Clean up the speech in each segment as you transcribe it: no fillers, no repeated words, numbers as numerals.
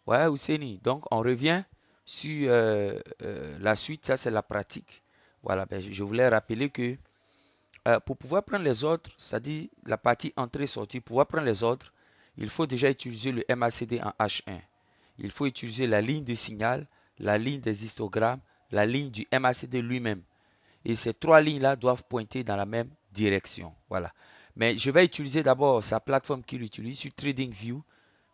Ouais, Ousseini. Donc, on revient sur la suite. Ça, c'est la pratique. Voilà, ben, je voulais rappeler que pour pouvoir prendre les ordres, c'est-à-dire la partie entrée-sortie, pour pouvoir prendre les ordres, il faut déjà utiliser le MACD en H1. Il faut utiliser la ligne de signal, la ligne des histogrammes, la ligne du MACD lui-même. Et ces trois lignes-là doivent pointer dans la même direction. Voilà. Mais je vais utiliser d'abord sa plateforme qu'il utilise sur TradingView.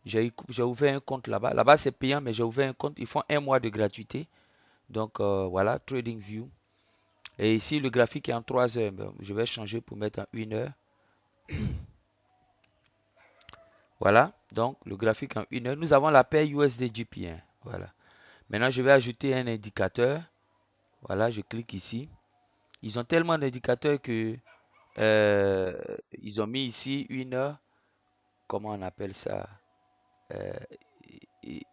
J'ai ouvert un compte là-bas. Là-bas, c'est payant, mais j'ai ouvert un compte. Ils font un mois de gratuité. Donc, voilà, TradingView. Et ici, le graphique est en 3 heures. Je vais changer pour mettre en 1 heure. Voilà, donc le graphique en 1 heure. Nous avons la paire USD-JPY. Voilà. Maintenant, je vais ajouter un indicateur. Voilà, je clique ici. Ils ont tellement d'indicateurs que ils ont mis ici 1 heure. Comment on appelle ça? Euh,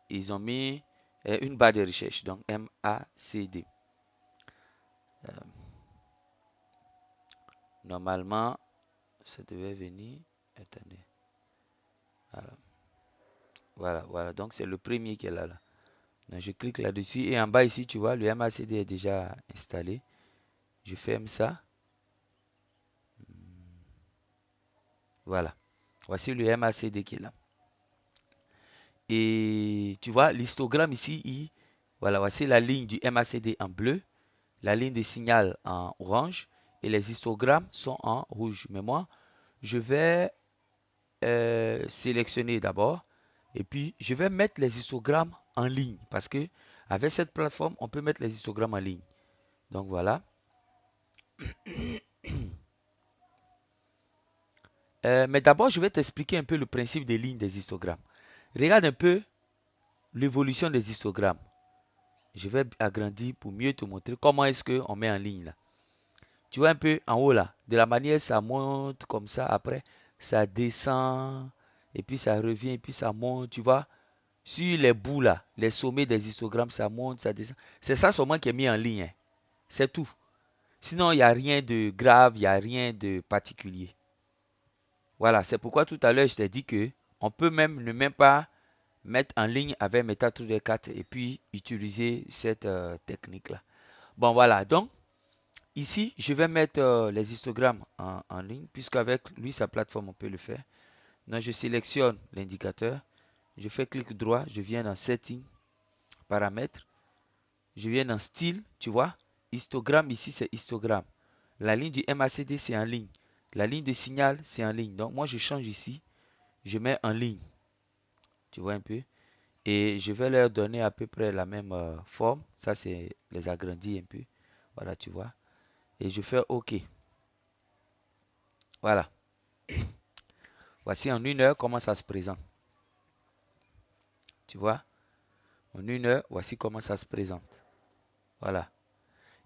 ils ont mis une barre de recherche, donc MACD. Euh, Normalement, ça devait venir. Attendez. Voilà, voilà, voilà. Donc, c'est le premier qui est là. Donc, je clique là-dessus et en bas ici, tu vois, le MACD est déjà installé. Je ferme ça. Voilà. Voici le MACD qui est là. Et tu vois, l'histogramme ici, voilà, voici la ligne du MACD en bleu, la ligne de signal en orange et les histogrammes sont en rouge. Mais moi, je vais sélectionner d'abord et puis je vais mettre les histogrammes en ligne parce que avec cette plateforme, on peut mettre les histogrammes en ligne. Donc voilà. Mais d'abord, je vais t'expliquer un peu le principe des lignes des histogrammes. Regarde un peu l'évolution des histogrammes. Je vais agrandir pour mieux te montrer comment est-ce qu'on met en ligne là. Tu vois un peu en haut là, de la manière ça monte comme ça, après ça descend, et puis ça revient, et puis ça monte, tu vois. Sur les bouts là, les sommets des histogrammes, ça monte, ça descend. C'est ça seulement qui est mis en ligne, hein. C'est tout. Sinon, il n'y a rien de grave, il n'y a rien de particulier. Voilà, c'est pourquoi tout à l'heure, je t'ai dit que on peut même ne même pas mettre en ligne avec MetaTrader 4 et puis utiliser cette technique-là. Bon, voilà. Donc, ici, je vais mettre les histogrammes en ligne, puisqu'avec lui, sa plateforme, on peut le faire. Donc, je sélectionne l'indicateur. Je fais clic droit. Je viens dans Setting, Paramètres. Je viens dans Style, tu vois. Histogramme, ici, c'est histogramme. La ligne du MACD, c'est en ligne. La ligne de signal, c'est en ligne. Donc, moi, je change ici. Je mets en ligne. Tu vois un peu. Et je vais leur donner à peu près la même forme. Ça, c'est les agrandir un peu. Voilà, tu vois. Et je fais OK. Voilà. Voici en 1 heure comment ça se présente. Tu vois. En 1 heure, voici comment ça se présente. Voilà.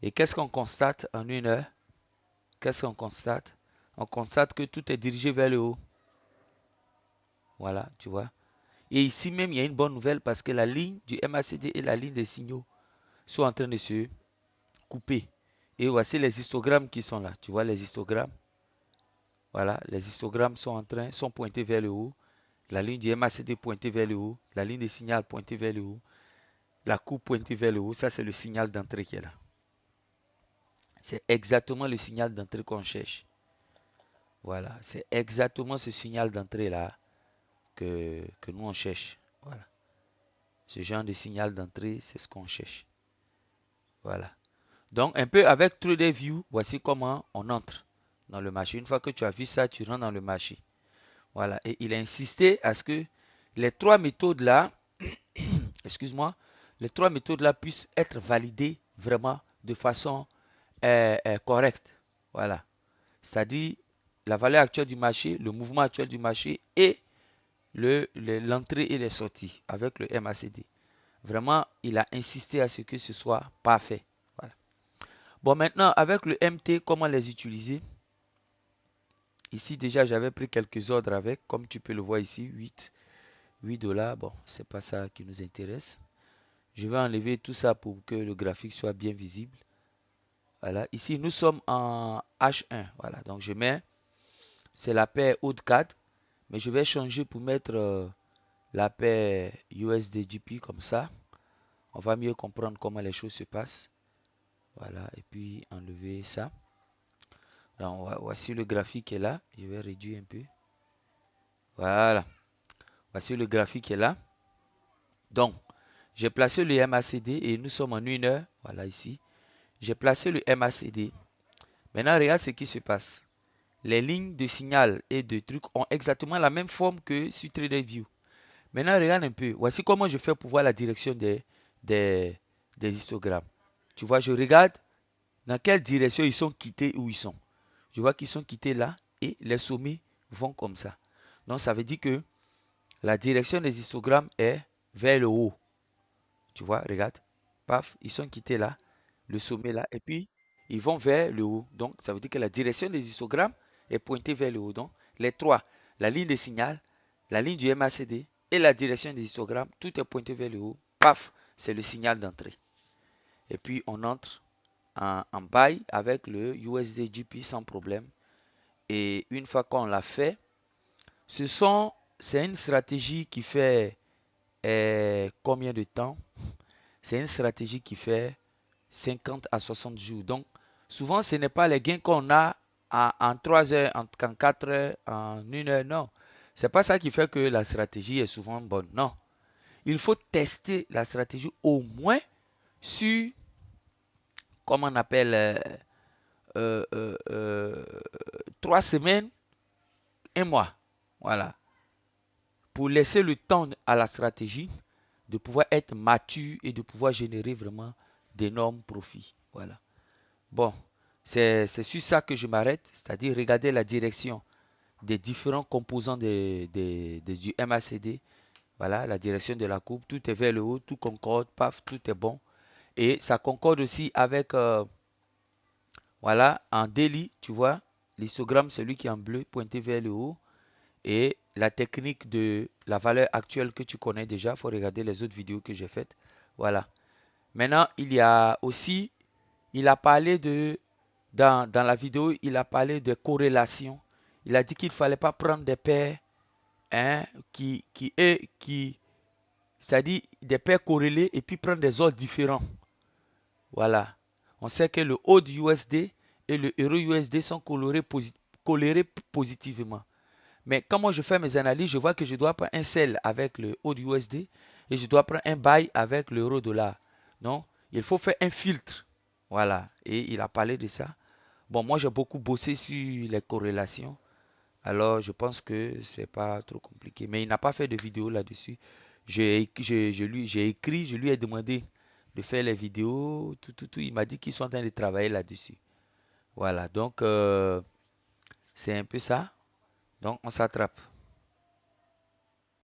Et qu'est-ce qu'on constate en 1 heure? Qu'est-ce qu'on constate? On constate que tout est dirigé vers le haut. Voilà, tu vois. Et ici même, il y a une bonne nouvelle parce que la ligne du MACD et la ligne des signaux sont en train de se couper. Et voici les histogrammes qui sont là. Tu vois les histogrammes? Voilà, les histogrammes sont pointés vers le haut. La ligne du MACD pointée vers le haut. La ligne de signal pointée vers le haut. La courbe pointée vers le haut. Ça, c'est le signal d'entrée qui est là. C'est exactement le signal d'entrée qu'on cherche. Voilà, c'est exactement ce signal d'entrée-là que nous on cherche. Voilà. Ce genre de signal d'entrée, c'est ce qu'on cherche. Voilà. Donc, un peu avec TradingView, voici comment on entre dans le marché. Une fois que tu as vu ça, tu rentres dans le marché. Voilà. Et il a insisté à ce que les trois méthodes là, excuse-moi, les trois méthodes là puissent être validées vraiment de façon correcte. Voilà. C'est-à-dire la valeur actuelle du marché, le mouvement actuel du marché et l'entrée et les sorties avec le MACD. Vraiment, il a insisté à ce que ce soit parfait. Voilà. Bon, maintenant, avec le MT, comment les utiliser? Ici, déjà, j'avais pris quelques ordres avec, comme tu peux le voir ici, 8 $. Bon, c'est pas ça qui nous intéresse. Je vais enlever tout ça pour que le graphique soit bien visible. Voilà, ici, nous sommes en H1. Voilà, donc je mets, c'est la paire haut de 4, mais je vais changer pour mettre la paire USD-GP comme ça. On va mieux comprendre comment les choses se passent. Voilà, et puis enlever ça. Donc, voici le graphique qui est là. Je vais réduire un peu. Voilà, voici le graphique qui est là. Donc, j'ai placé le MACD et nous sommes en 1 heure. Voilà ici. J'ai placé le MACD. Maintenant, regarde ce qui se passe. Les lignes de signal et de trucs ont exactement la même forme que sur TradingView. Maintenant, regarde un peu. Voici comment je fais pour voir la direction des histogrammes. Tu vois, je regarde dans quelle direction ils sont quittés où ils sont. Je vois qu'ils sont quittés là et les sommets vont comme ça. Donc, ça veut dire que la direction des histogrammes est vers le haut. Tu vois, regarde. Paf, ils sont quittés là, le sommet là, et puis ils vont vers le haut. Donc, ça veut dire que la direction des histogrammes est pointée vers le haut. Donc, les trois, la ligne de signal, la ligne du MACD et la direction des histogrammes, tout est pointé vers le haut. Paf, c'est le signal d'entrée. Et puis, on entre en buy avec le USD-GP sans problème. Et une fois qu'on l'a fait, c'est une stratégie qui fait combien de temps? C'est une stratégie qui fait 50 à 60 jours. Donc, souvent, ce n'est pas les gains qu'on a en 3 heures, en 4 heures, en 1 heure. Non. C'est pas ça qui fait que la stratégie est souvent bonne. Non. Il faut tester la stratégie au moins sur, comment on appelle, 3 semaines, 1 mois. Voilà. Pour laisser le temps à la stratégie de pouvoir être mature et de pouvoir générer vraiment d'énormes profits. Voilà. Bon, c'est sur ça que je m'arrête, c'est-à-dire regarder la direction des différents composants du MACD. Voilà, la direction de la courbe, tout est vers le haut, tout concorde, paf, tout est bon. Et ça concorde aussi avec, voilà, en daily, tu vois, l'histogramme, celui qui est en bleu, pointé vers le haut. Et la technique de la valeur actuelle que tu connais déjà, il faut regarder les autres vidéos que j'ai faites. Voilà. Maintenant, il y a aussi, il a parlé de, dans la vidéo, il a parlé de corrélation. Il a dit qu'il ne fallait pas prendre des paires hein, c'est-à-dire des paires corrélées et puis prendre des ordres différents. Voilà. On sait que le haut du USD et le euro USD sont colorés positivement. Mais quand moi je fais mes analyses, je vois que je dois prendre un sell avec le haut du USD et je dois prendre un buy avec l'euro dollar. Non, il faut faire un filtre. Voilà. Et il a parlé de ça. Bon, moi j'ai beaucoup bossé sur les corrélations. Alors je pense que c'est pas trop compliqué. Mais il n'a pas fait de vidéo là-dessus. J'ai écrit, je lui ai demandé de faire les vidéos, tout. Il m'a dit qu'ils sont en train de travailler là-dessus. Voilà, donc c'est un peu ça. Donc on s'attrape.